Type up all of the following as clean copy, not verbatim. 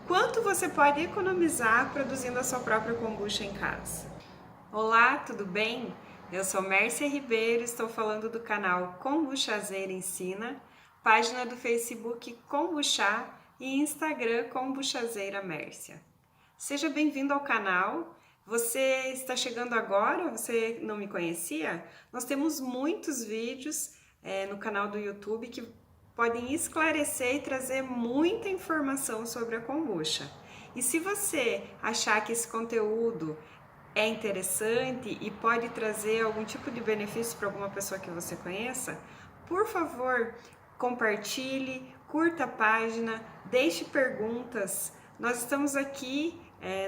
Quanto você pode economizar produzindo a sua própria kombucha em casa? Olá, tudo bem? Eu sou Mércia Ribeiro, estou falando do canal Kombuchazeira Ensina, página do Facebook Kombucha e Instagram Kombuchazeira Mércia. Seja bem-vindo ao canal. Você está chegando agora? Você não me conhecia? Nós temos muitos vídeos no canal do YouTube que podem esclarecer e trazer muita informação sobre a kombucha. E se você achar que esse conteúdo é interessante e pode trazer algum tipo de benefício para alguma pessoa que você conheça, por favor, compartilhe, curta a página, deixe perguntas. Nós estamos aqui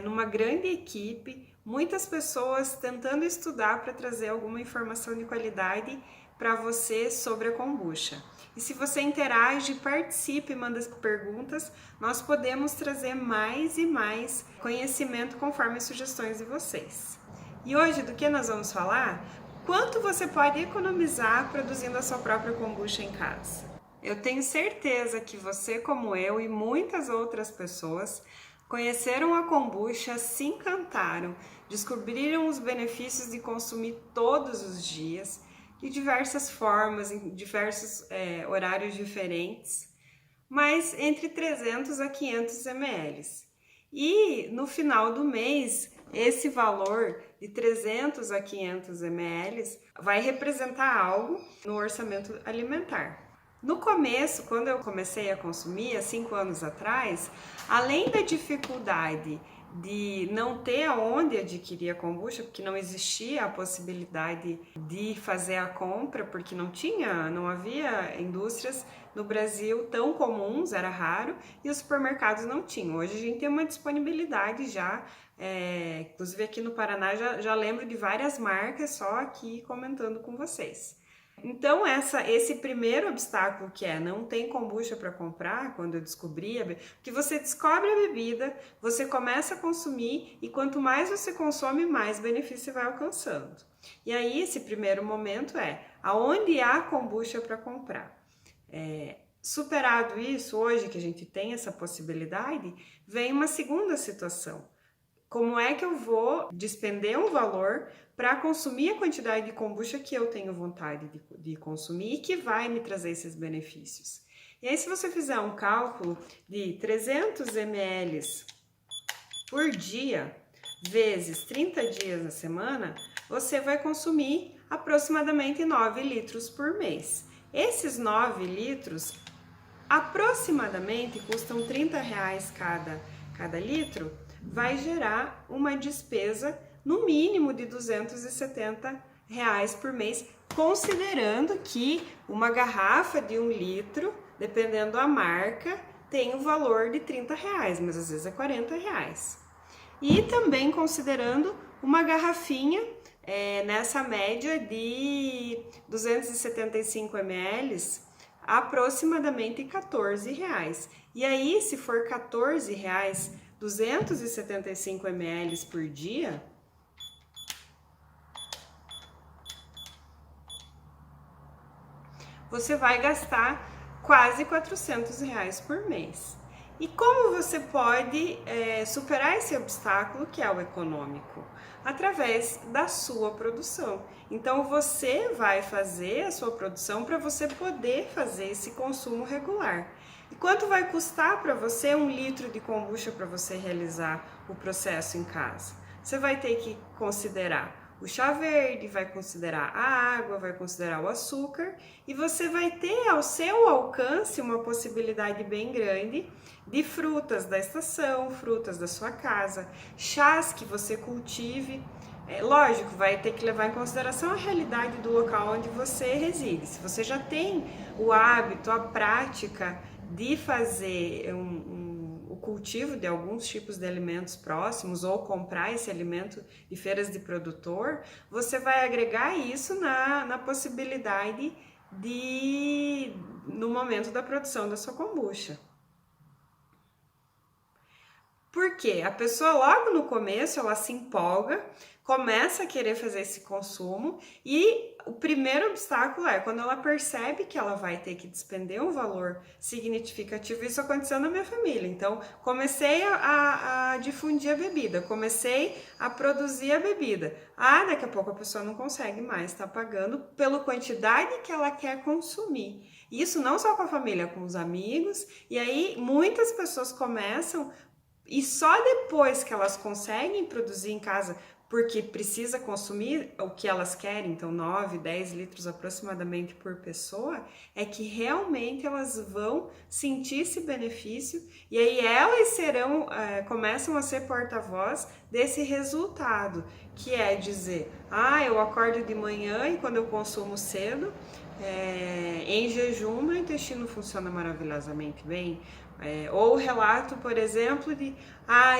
numa grande equipe, muitas pessoas tentando estudar para trazer alguma informação de qualidade para você sobre a kombucha. E se você interage, participe, manda perguntas, nós podemos trazer mais e mais conhecimento conforme as sugestões de vocês. E hoje, do que nós vamos falar? Quanto você pode economizar produzindo a sua própria kombucha em casa? Eu tenho certeza que você, como eu e muitas outras pessoas, conheceram a kombucha, se encantaram, descobriram os benefícios de consumir todos os dias, de diversas formas, em diversos horários diferentes, mas entre 300 a 500 ml. E no final do mês, esse valor de 300 a 500 ml vai representar algo no orçamento alimentar. No começo, quando eu comecei a consumir, há 5 anos atrás, além da dificuldade de não ter aonde adquirir a kombucha, porque não existia a possibilidade de fazer a compra, porque não havia indústrias no Brasil tão comuns, era raro, e os supermercados não tinham. Hoje a gente tem uma disponibilidade já, inclusive aqui no Paraná já lembro de várias marcas, só aqui comentando com vocês. Então esse primeiro obstáculo que não tem kombucha para comprar, quando eu descobri, que você descobre a bebida, você começa a consumir e quanto mais você consome, mais benefício você vai alcançando. E aí esse primeiro momento aonde há kombucha para comprar. Superado isso, hoje que a gente tem essa possibilidade, vem uma segunda situação. Como é que eu vou despender um valor para consumir a quantidade de kombucha que eu tenho vontade de consumir e que vai me trazer esses benefícios? E aí, se você fizer um cálculo de 300 ml por dia, vezes 30 dias na semana, você vai consumir aproximadamente 9 litros por mês. Esses 9 litros aproximadamente custam R$30 cada litro, vai gerar uma despesa no mínimo de R$270 por mês, considerando que uma garrafa de 1 litro, dependendo da marca, tem o valor de R$30, mas às vezes é R$40. E também considerando uma garrafinha nessa média de 275 ml, aproximadamente R$14. E aí, se for R$14, 275 ml por dia, você vai gastar quase R$400 por mês. E como você pode superar esse obstáculo que é o econômico? Através da sua produção. Então você vai fazer a sua produção para você poder fazer esse consumo regular. E quanto vai custar para você 1 litro de kombucha para você realizar o processo em casa? Você vai ter que considerar o chá verde, vai considerar a água, vai considerar o açúcar e você vai ter ao seu alcance uma possibilidade bem grande de frutas da estação, frutas da sua casa, chás que você cultive. Lógico, vai ter que levar em consideração a realidade do local onde você reside. Se você já tem o hábito, a prática de fazer o cultivo de alguns tipos de alimentos próximos ou comprar esse alimento de feiras de produtor, você vai agregar isso na possibilidade no momento da produção da sua kombucha. Por Porque a pessoa logo no começo ela se empolga, começa a querer fazer esse consumo e o primeiro obstáculo é quando ela percebe que ela vai ter que despender um valor significativo. Isso aconteceu na minha família. Então, comecei a difundir a bebida, comecei a produzir a bebida. Daqui a pouco a pessoa não consegue mais estar pagando pela quantidade que ela quer consumir. Isso não só com a família, com os amigos. E aí, muitas pessoas começam e só depois que elas conseguem produzir em casa, porque precisa consumir o que elas querem, então 9, 10 litros aproximadamente por pessoa, é que realmente elas vão sentir esse benefício e aí elas começam a ser porta-voz desse resultado, que é dizer, eu acordo de manhã e quando eu consumo cedo, em jejum, meu intestino funciona maravilhosamente bem. Ou relato, por exemplo, de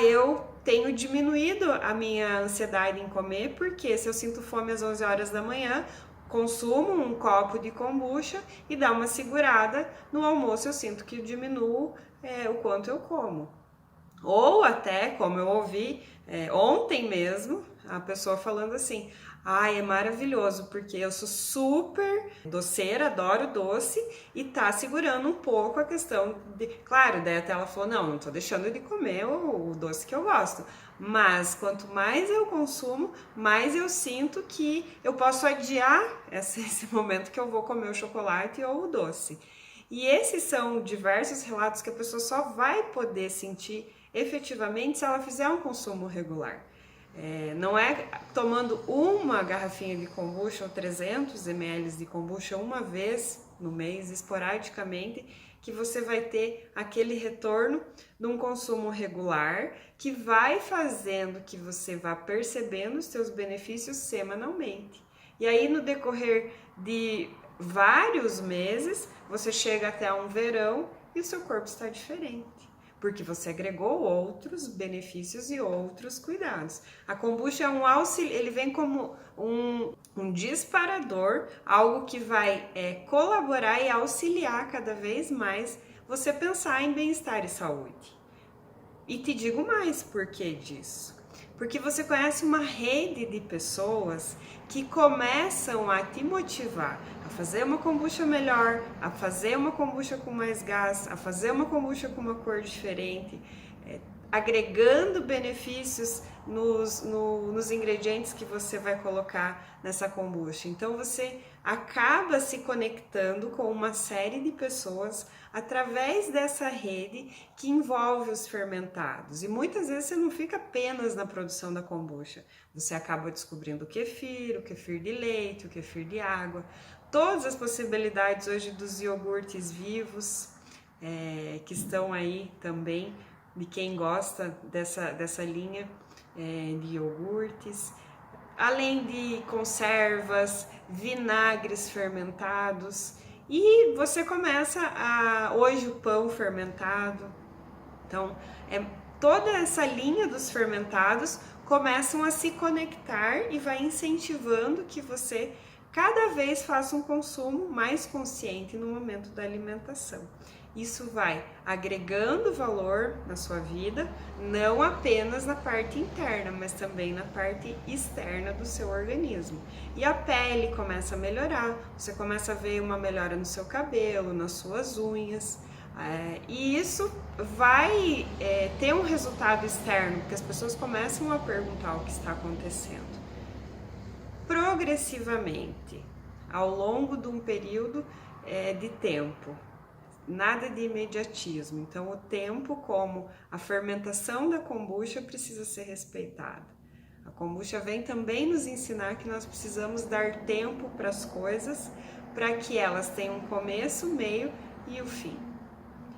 eu tenho diminuído a minha ansiedade em comer, porque se eu sinto fome às 11 horas da manhã, consumo um copo de kombucha e dá uma segurada no almoço, eu sinto que diminuo o quanto eu como. Ou até, como eu ouvi ontem mesmo, a pessoa falando assim, é maravilhoso, porque eu sou super doceira, adoro doce, e tá segurando um pouco a questão de... Claro, daí até ela falou, não tô deixando de comer o doce que eu gosto, mas quanto mais eu consumo, mais eu sinto que eu posso adiar esse momento que eu vou comer o chocolate ou o doce. E esses são diversos relatos que a pessoa só vai poder sentir efetivamente se ela fizer um consumo regular. Não é tomando uma garrafinha de kombucha ou 300 ml de kombucha uma vez no mês, esporadicamente, que você vai ter aquele retorno de um consumo regular que vai fazendo que você vá percebendo os seus benefícios semanalmente. E aí, no decorrer de vários meses, você chega até um verão e o seu corpo está diferente, porque você agregou outros benefícios e outros cuidados. A kombucha é um auxílio, ele vem como um disparador, algo que vai colaborar e auxiliar cada vez mais você pensar em bem-estar e saúde. E te digo mais por que disso. Porque você conhece uma rede de pessoas que começam a te motivar a fazer uma kombucha melhor, a fazer uma kombucha com mais gás, a fazer uma kombucha com uma cor diferente, agregando benefícios nos ingredientes que você vai colocar nessa kombucha. Então você acaba se conectando com uma série de pessoas através dessa rede que envolve os fermentados. E muitas vezes você não fica apenas na produção da kombucha, você acaba descobrindo o kefir de leite, o kefir de água, todas as possibilidades hoje dos iogurtes vivos que estão aí também, de quem gosta dessa linha de iogurtes, além de conservas, vinagres fermentados, e você começa hoje o pão fermentado. Então, toda essa linha dos fermentados começam a se conectar e vai incentivando que você cada vez faça um consumo mais consciente no momento da alimentação. Isso vai agregando valor na sua vida, não apenas na parte interna, mas também na parte externa do seu organismo. E a pele começa a melhorar, você começa a ver uma melhora no seu cabelo, nas suas unhas. E isso vai ter um resultado externo, porque as pessoas começam a perguntar o que está acontecendo. Progressivamente, ao longo de um período de tempo, nada de imediatismo. Então, o tempo, como a fermentação da kombucha, precisa ser respeitada. A kombucha vem também nos ensinar que nós precisamos dar tempo para as coisas, para que elas tenham um começo, meio e o fim.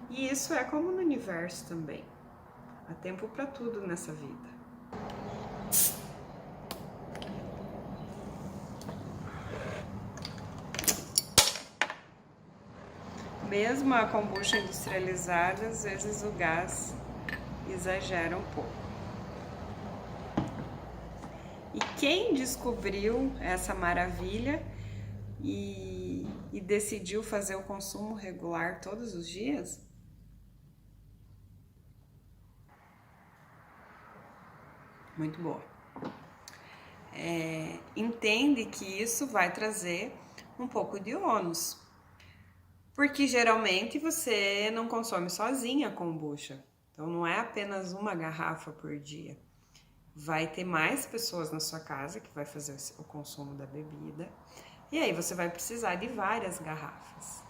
E isso é como no universo também. Há tempo para tudo nessa vida. Mesmo a kombucha industrializada, às vezes o gás exagera um pouco. E quem descobriu essa maravilha e decidiu fazer o consumo regular todos os dias? muito boa. Entende que isso vai trazer um pouco de ônus, porque geralmente você não consome sozinha a kombucha, então não é apenas uma garrafa por dia. Vai ter mais pessoas na sua casa que vai fazer o consumo da bebida, e aí você vai precisar de várias garrafas.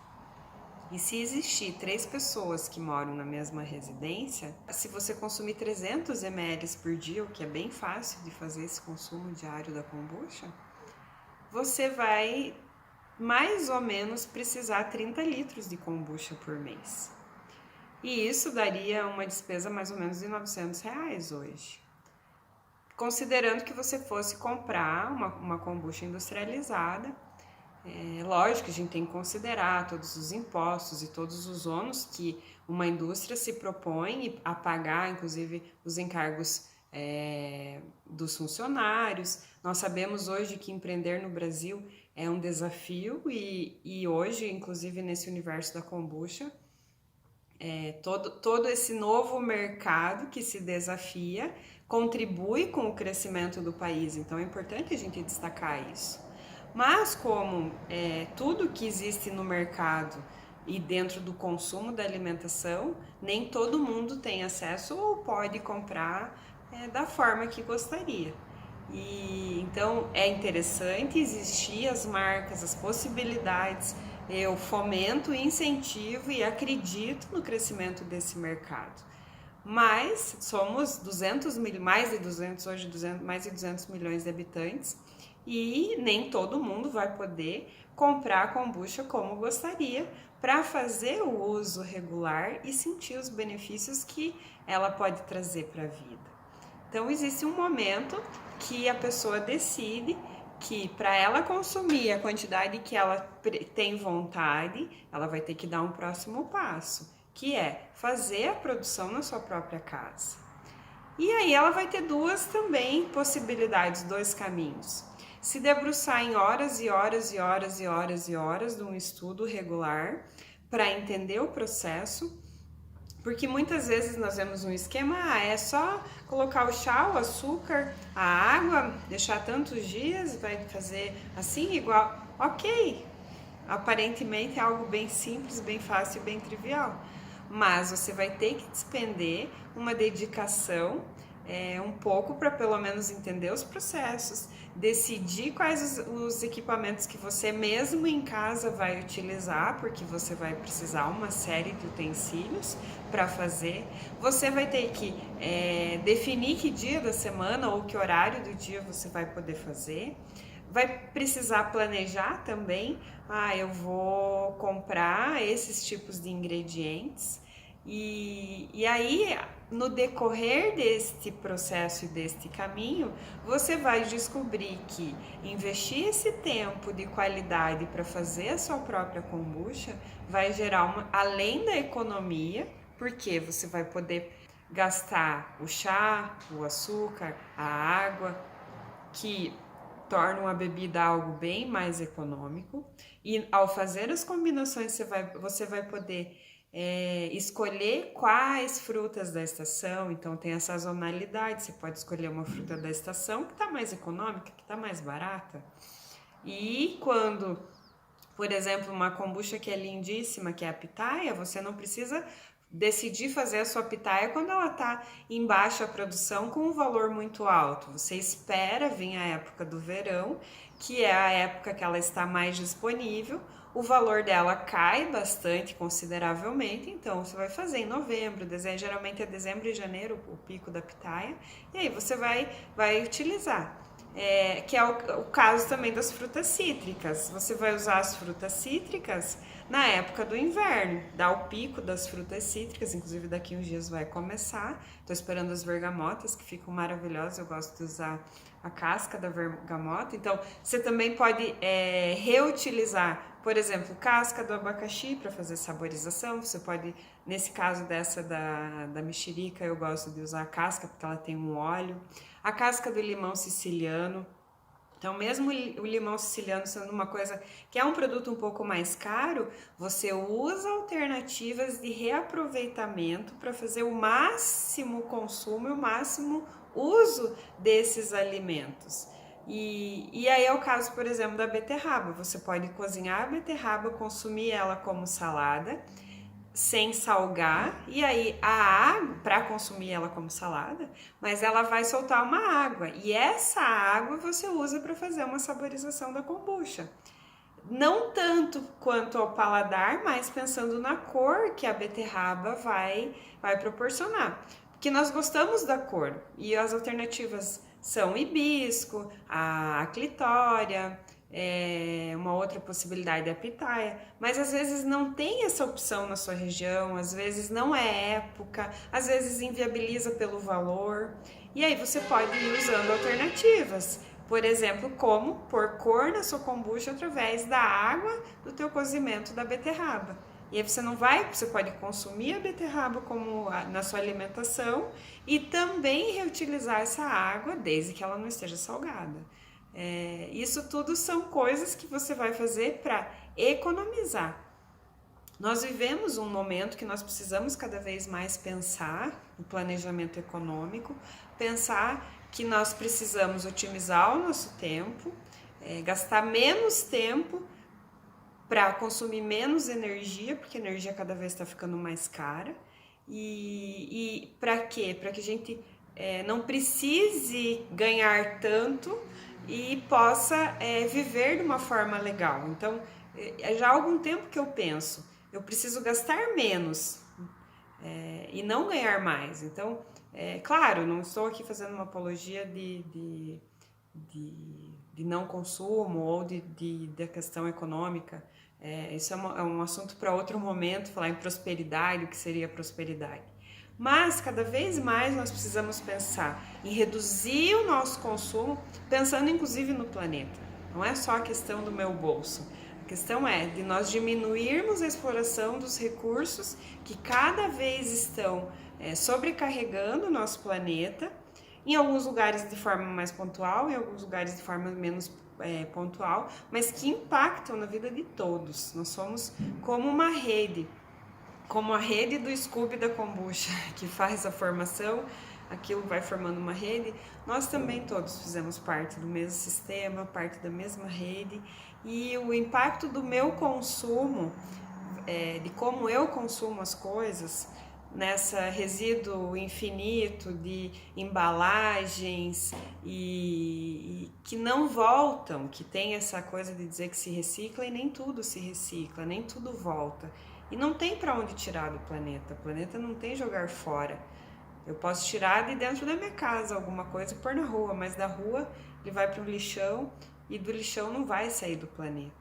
E se existir 3 pessoas que moram na mesma residência, se você consumir 300 ml por dia, o que é bem fácil de fazer esse consumo diário da kombucha, você vai mais ou menos precisar 30 litros de kombucha por mês. E isso daria uma despesa mais ou menos de R$900 hoje. Considerando que você fosse comprar uma kombucha industrializada, lógico que a gente tem que considerar todos os impostos e todos os ônus que uma indústria se propõe a pagar, inclusive os encargos dos funcionários. Nós sabemos hoje que empreender no Brasil é um desafio e hoje, inclusive nesse universo da kombucha, todo esse novo mercado que se desafia contribui com o crescimento do país, então é importante a gente destacar isso. Mas como tudo que existe no mercado e dentro do consumo da alimentação, nem todo mundo tem acesso ou pode comprar da forma que gostaria. E então é interessante existir as marcas, as possibilidades. Eu fomento, incentivo e acredito no crescimento desse mercado. Mas somos mais de 200 milhões de habitantes e nem todo mundo vai poder comprar a kombucha como gostaria para fazer o uso regular e sentir os benefícios que ela pode trazer para a vida. Então existe um momento que a pessoa decide que para ela consumir a quantidade que ela tem vontade, ela vai ter que dar um próximo passo, que é fazer a produção na sua própria casa. E aí ela vai ter duas também possibilidades, dois caminhos. Se debruçar em horas e horas e horas e horas e horas de um estudo regular para entender o processo, porque muitas vezes nós vemos um esquema, é só colocar o chá, o açúcar, a água, deixar tantos dias, vai fazer assim igual. Ok, aparentemente é algo bem simples, bem fácil e bem trivial, mas você vai ter que despender uma dedicação um pouco para pelo menos entender os processos, decidir quais os equipamentos que você mesmo em casa vai utilizar, porque você vai precisar uma série de utensílios para fazer. Você vai ter que definir que dia da semana ou que horário do dia você vai poder fazer. Vai precisar planejar também, eu vou comprar esses tipos de ingredientes e aí no decorrer deste processo e deste caminho, você vai descobrir que investir esse tempo de qualidade para fazer a sua própria kombucha vai gerar além da economia, porque você vai poder gastar o chá, o açúcar, a água, que tornam a bebida algo bem mais econômico, e ao fazer as combinações você vai poder escolher quais frutas da estação. Então tem a sazonalidade, você pode escolher uma fruta da estação que está mais econômica, que está mais barata. E quando, por exemplo, uma kombucha que é lindíssima, que é a pitaia, você não precisa decidir fazer a sua pitaia quando ela está em baixa produção com um valor muito alto. Você espera vir a época do verão, que é a época que ela está mais disponível, o valor dela cai bastante, consideravelmente, então você vai fazer em novembro, dezembro, geralmente é dezembro e janeiro o pico da pitaia, e aí você vai utilizar. Que é o caso também das frutas cítricas. Você vai usar as frutas cítricas na época do inverno, dá o pico das frutas cítricas, inclusive daqui uns dias vai começar. Estou esperando as bergamotas, que ficam maravilhosas, eu gosto de usar a casca da bergamota. Então, você também pode reutilizar, por exemplo, casca do abacaxi para fazer saborização. Você pode, nesse caso dessa da mexerica, eu gosto de usar a casca porque ela tem um óleo. A casca do limão siciliano, Então, mesmo o limão siciliano sendo uma coisa que é um produto um pouco mais caro, você usa alternativas de reaproveitamento para fazer o máximo consumo e o máximo uso desses alimentos. E aí é o caso, por exemplo, da beterraba. Você pode cozinhar a beterraba, consumir ela como salada, sem salgar, e aí a água, para consumir ela como salada, mas ela vai soltar uma água, e essa água você usa para fazer uma saborização da kombucha. Não tanto quanto ao paladar, mas pensando na cor que a beterraba vai proporcionar. Porque nós gostamos da cor, e as alternativas são o hibisco, a clitória, uma outra possibilidade é a pitaia, mas às vezes não tem essa opção na sua região, às vezes não é época, às vezes inviabiliza pelo valor, e aí você pode ir usando alternativas. Por exemplo, como pôr cor na sua kombucha através da água do teu cozimento da beterraba. E aí você pode consumir a beterraba como na sua alimentação e também reutilizar essa água desde que ela não esteja salgada. Isso tudo são coisas que você vai fazer para economizar. Nós vivemos um momento que nós precisamos cada vez mais pensar no planejamento econômico, pensar que nós precisamos otimizar o nosso tempo, gastar menos tempo para consumir menos energia, porque a energia cada vez está ficando mais cara. E para quê? Para que a gente não precise ganhar tanto e possa viver de uma forma legal. Então, já há algum tempo que eu penso, eu preciso gastar menos e não ganhar mais. Então, claro, não estou aqui fazendo uma apologia de não consumo ou da questão econômica. Isso é um assunto para outro momento, falar em prosperidade, o que seria prosperidade. Mas cada vez mais nós precisamos pensar em reduzir o nosso consumo, pensando inclusive no planeta. Não é só a questão do meu bolso. A questão é de nós diminuirmos a exploração dos recursos que cada vez estão sobrecarregando o nosso planeta, em alguns lugares de forma mais pontual, em alguns lugares de forma menos pontual, mas que impactam na vida de todos. Nós somos como uma rede, como a rede do Scooby da kombucha, que faz a formação, aquilo vai formando uma rede. Nós também todos fizemos parte do mesmo sistema, parte da mesma rede, e o impacto do meu consumo, de como eu consumo as coisas, nessa resíduo infinito de embalagens e que não voltam, que tem essa coisa de dizer que se recicla e nem tudo se recicla, nem tudo volta. E não tem para onde tirar do planeta, o planeta não tem jogar fora. Eu posso tirar de dentro da minha casa alguma coisa e pôr na rua, mas da rua ele vai para o lixão e do lixão não vai sair do planeta.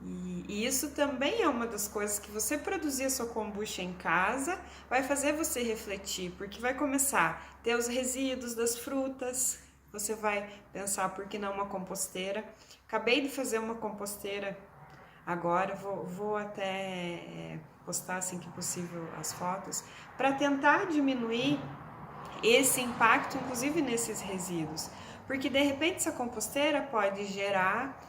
E isso também é uma das coisas que você produzir a sua kombucha em casa vai fazer você refletir, porque vai começar a ter os resíduos das frutas, você vai pensar por que não uma composteira. Acabei de fazer uma composteira agora, vou até postar assim que possível as fotos, para tentar diminuir esse impacto, inclusive nesses resíduos, porque de repente essa composteira pode gerar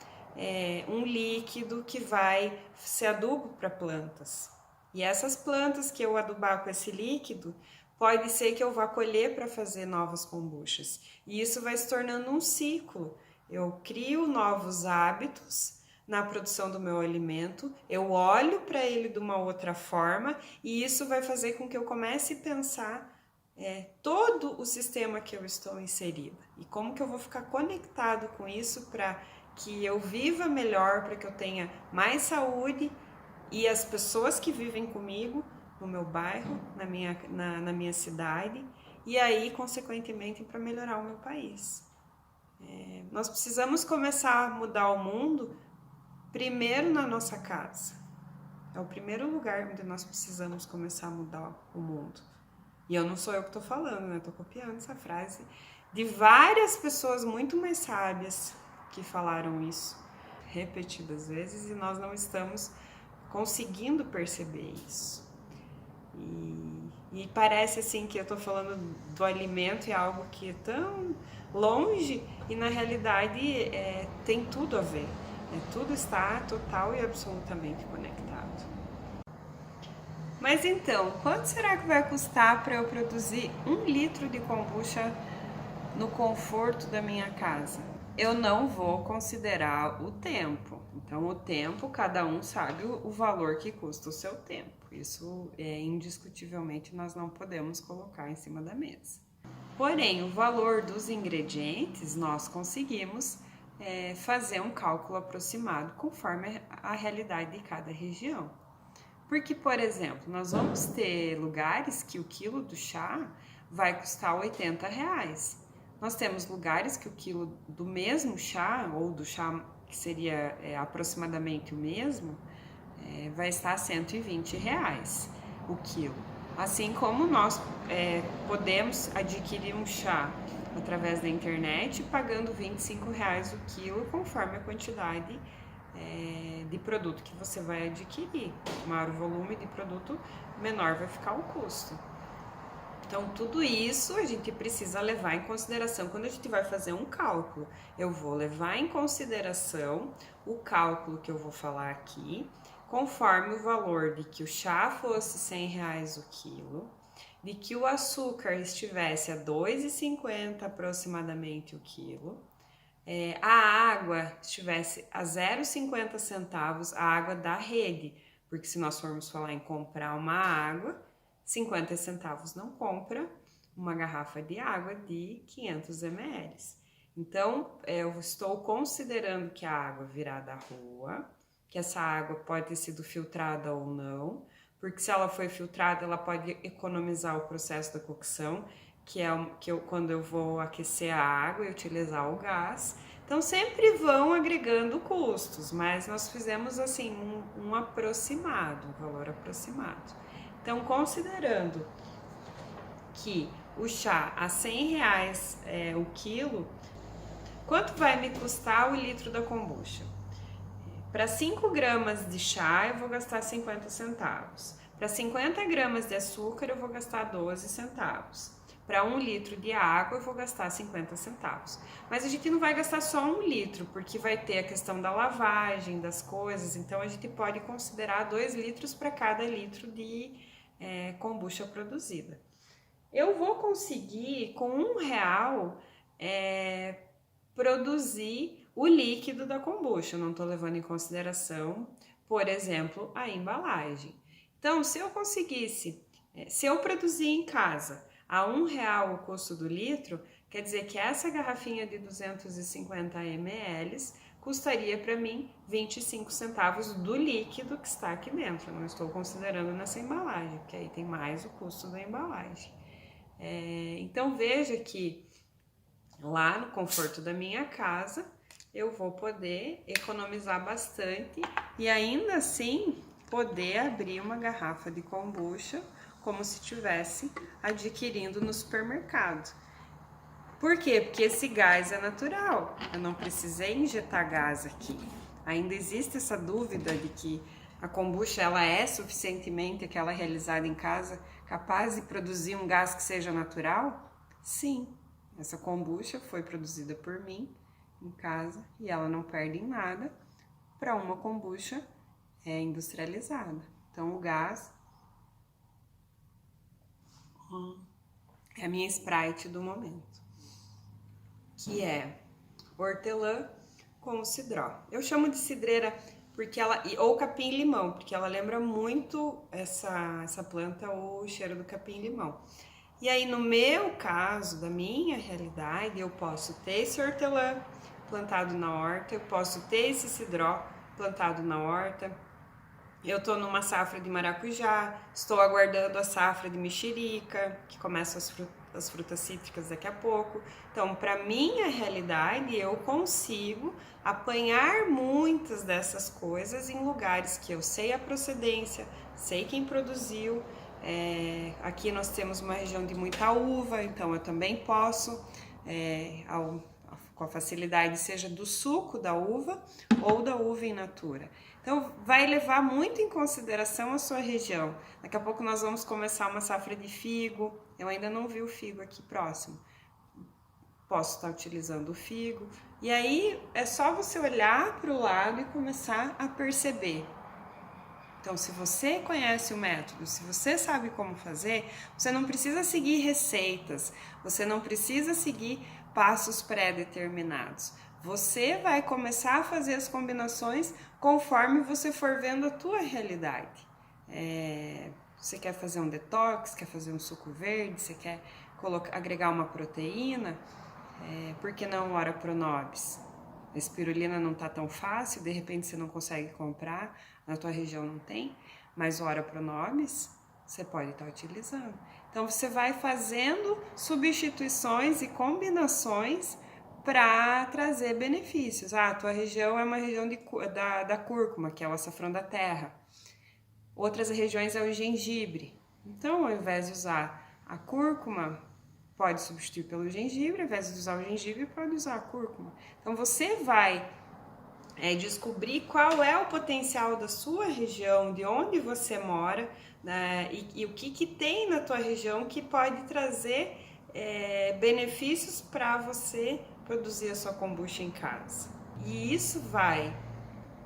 um líquido que vai ser adubo para plantas. E essas plantas que eu adubar com esse líquido, pode ser que eu vá colher para fazer novas kombuchas. E isso vai se tornando um ciclo. Eu crio novos hábitos na produção do meu alimento, eu olho para ele de uma outra forma e isso vai fazer com que eu comece a pensar todo o sistema que eu estou inserida e como que eu vou ficar conectado com isso para que eu viva melhor, para que eu tenha mais saúde e as pessoas que vivem comigo no meu bairro, na minha cidade e aí, consequentemente, para melhorar o meu país. Nós precisamos começar a mudar o mundo primeiro na nossa casa. É o primeiro lugar onde nós precisamos começar a mudar o mundo. E eu não sou eu que estou falando, né? Estou copiando essa frase de várias pessoas muito mais sábias que falaram isso repetidas vezes e nós não estamos conseguindo perceber isso. E parece assim que eu tô falando do alimento e algo que é tão longe e na realidade tem tudo a ver. Tudo está total e absolutamente conectado. Mas então, quanto será que vai custar para eu produzir 1 litro de kombucha no conforto da minha casa? Eu não vou considerar o tempo. Então, o tempo, cada um sabe o valor que custa o seu tempo. Isso, indiscutivelmente, nós não podemos colocar em cima da mesa. Porém, o valor dos ingredientes, nós conseguimos fazer um cálculo aproximado conforme a realidade de cada região. Porque, por exemplo, nós vamos ter lugares que o quilo do chá vai custar R$80. Nós temos lugares que o quilo do mesmo chá, ou do chá que seria aproximadamente o mesmo, vai estar R$120 o quilo. Assim como nós podemos adquirir um chá através da internet pagando R$25 o quilo, conforme a quantidade de produto que você vai adquirir. Maior o volume de produto, menor vai ficar o custo. Então, tudo isso a gente precisa levar em consideração quando a gente vai fazer um cálculo. Eu vou levar em consideração o cálculo que eu vou falar aqui, conforme o valor de que o chá fosse R$100 o quilo, de que o açúcar estivesse a R$2,50 aproximadamente o quilo, a água estivesse a 0,50 centavos, a água da rede, porque se nós formos falar em comprar uma água, 50 centavos não compra uma garrafa de água de 500 ml. Então, eu estou considerando que a água virá da rua, que essa água pode ter sido filtrada ou não, porque se ela foi filtrada, ela pode economizar o processo da cocção, que é quando eu vou aquecer a água e utilizar o gás. Então, sempre vão agregando custos, mas nós fizemos assim um aproximado, um valor aproximado. Então, considerando que o chá a R$100 o quilo, quanto vai me custar o litro da kombucha? Para 5 gramas de chá, eu vou gastar 50 centavos. Para 50 gramas de açúcar, eu vou gastar 12 centavos. Para 1 litro de água, eu vou gastar 50 centavos. Mas a gente não vai gastar só 1 litro, porque vai ter a questão da lavagem, das coisas. Então, a gente pode considerar 2 litros para cada litro de kombucha produzida. Eu vou conseguir, com R$1, produzir o líquido da kombucha. Eu não estou levando em consideração, por exemplo, a embalagem. Então, se eu conseguisse, se eu produzir em casa a R$1 o custo do litro, quer dizer que essa garrafinha de 250 ml custaria para mim 25 centavos do líquido que está aqui dentro. Eu não estou considerando nessa embalagem, porque aí tem mais o custo da embalagem. Então, veja que lá no conforto da minha casa, eu vou poder economizar bastante e ainda assim poder abrir uma garrafa de kombucha como se estivesse adquirindo no supermercado. Por quê? Porque esse gás é natural, eu não precisei injetar gás aqui. Ainda existe essa dúvida de que a kombucha ela é suficientemente, aquela realizada em casa, capaz de produzir um gás que seja natural? Sim, essa kombucha foi produzida por mim em casa e ela não perde em nada para uma kombucha industrializada. Então o gás é a minha Sprite do momento, que é hortelã com o cidró. Eu chamo de cidreira porque ela, ou capim-limão, porque ela lembra muito essa planta, o cheiro do capim-limão. E aí, no meu caso, da minha realidade, eu posso ter esse hortelã plantado na horta, eu posso ter esse cidró plantado na horta. Eu tô numa safra de maracujá, estou aguardando a safra de mexerica, que começa as frutas cítricas daqui a pouco. Então, para minha realidade, eu consigo apanhar muitas dessas coisas em lugares que eu sei a procedência, sei quem produziu. Aqui nós temos uma região de muita uva, então eu também posso com a facilidade, seja do suco da uva ou da uva in natura. Então, vai levar muito em consideração a sua região. Daqui a pouco nós vamos começar uma safra de figo. Eu ainda não vi o figo aqui próximo. Posso estar utilizando o figo. E aí, é só você olhar para o lado e começar a perceber. Então, se você conhece o método, se você sabe como fazer, você não precisa seguir receitas, você não precisa seguir passos pré-determinados. Você vai começar a fazer as combinações conforme você for vendo a tua realidade. Você quer fazer um detox, quer fazer um suco verde, você quer agregar uma proteína, por que não ora pronobis? A espirulina não está tão fácil, de repente você não consegue comprar, na tua região não tem, mas o ora pronobis você pode estar utilizando. Então você vai fazendo substituições e combinações para trazer benefícios. A tua região é uma região da cúrcuma, que é o açafrão da terra. Outras regiões é o gengibre. Então, ao invés de usar a cúrcuma, pode substituir pelo gengibre, ao invés de usar o gengibre, pode usar a cúrcuma. Então, você vai descobrir qual é o potencial da sua região, de onde você mora, né, e o que tem na tua região que pode trazer benefícios para você produzir a sua kombucha em casa. E isso vai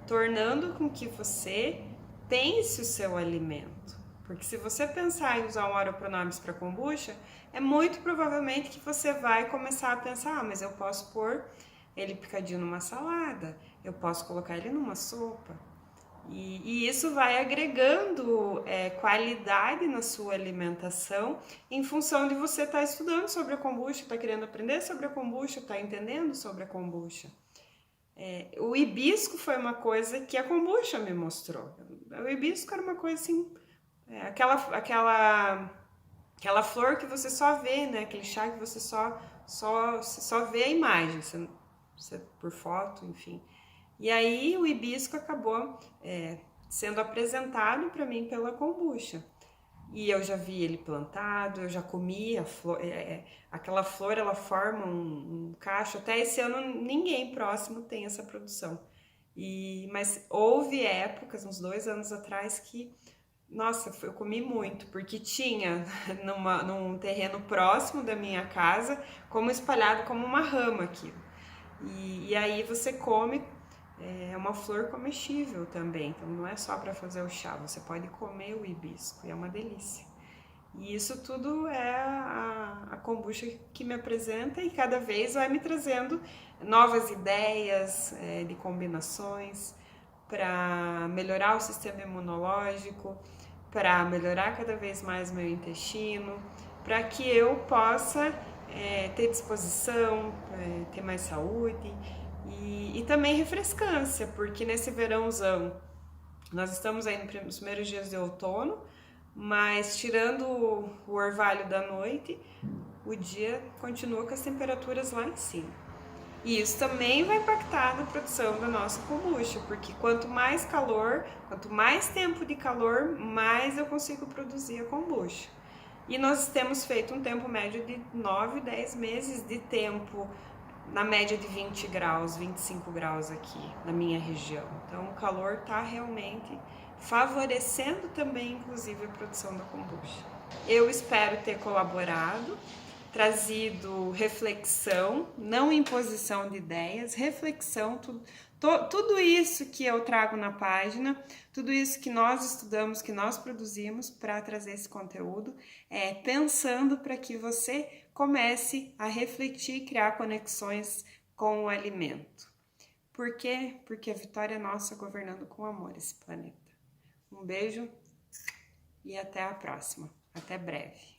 tornando com que você pense o seu alimento. Porque se você pensar em usar um ora pronobis para kombucha, é muito provavelmente que você vai começar a pensar, mas eu posso pôr ele picadinho numa salada, eu posso colocar ele numa sopa. E isso vai agregando qualidade na sua alimentação em função de você estar estudando sobre a kombucha, estar querendo aprender sobre a kombucha, estar entendendo sobre a kombucha. O hibisco foi uma coisa que a kombucha me mostrou. O hibisco era uma coisa assim, aquela flor que você só vê, né? Aquele chá que você só vê a imagem, você por foto, enfim. E aí o hibisco acabou sendo apresentado para mim pela kombucha. E eu já vi ele plantado, eu já comi a flor, aquela flor ela forma um cacho, até esse ano ninguém próximo tem essa produção. Mas houve épocas, uns 2 anos atrás, que, nossa, eu comi muito, porque tinha num terreno próximo da minha casa, como espalhado como uma rama aqui. E aí você come, é uma flor comestível também, então não é só para fazer o chá, você pode comer o hibisco, e é uma delícia. E isso tudo é a kombucha que me apresenta e cada vez vai me trazendo novas ideias de combinações para melhorar o sistema imunológico, para melhorar cada vez mais meu intestino, para que eu possa ter disposição, ter mais saúde e também refrescância, porque nesse verãozão nós estamos aí nos primeiros dias de outono, mas tirando o orvalho da noite, o dia continua com as temperaturas lá em cima. E isso também vai impactar na produção da nossa kombucha, porque quanto mais calor, quanto mais tempo de calor, mais eu consigo produzir a kombucha. E nós temos feito um tempo médio de 9, 10 meses de tempo, na média de 20 graus, 25 graus aqui na minha região. Então o calor está realmente favorecendo também, inclusive, a produção da kombucha. Eu espero ter colaborado, trazido reflexão, não imposição de ideias, reflexão, tudo isso que eu trago na página, tudo isso que nós estudamos, que nós produzimos para trazer esse conteúdo, pensando para que você comece a refletir e criar conexões com o alimento. Por quê? Porque a vitória é nossa governando com amor esse planeta. Um beijo e até a próxima. Até breve.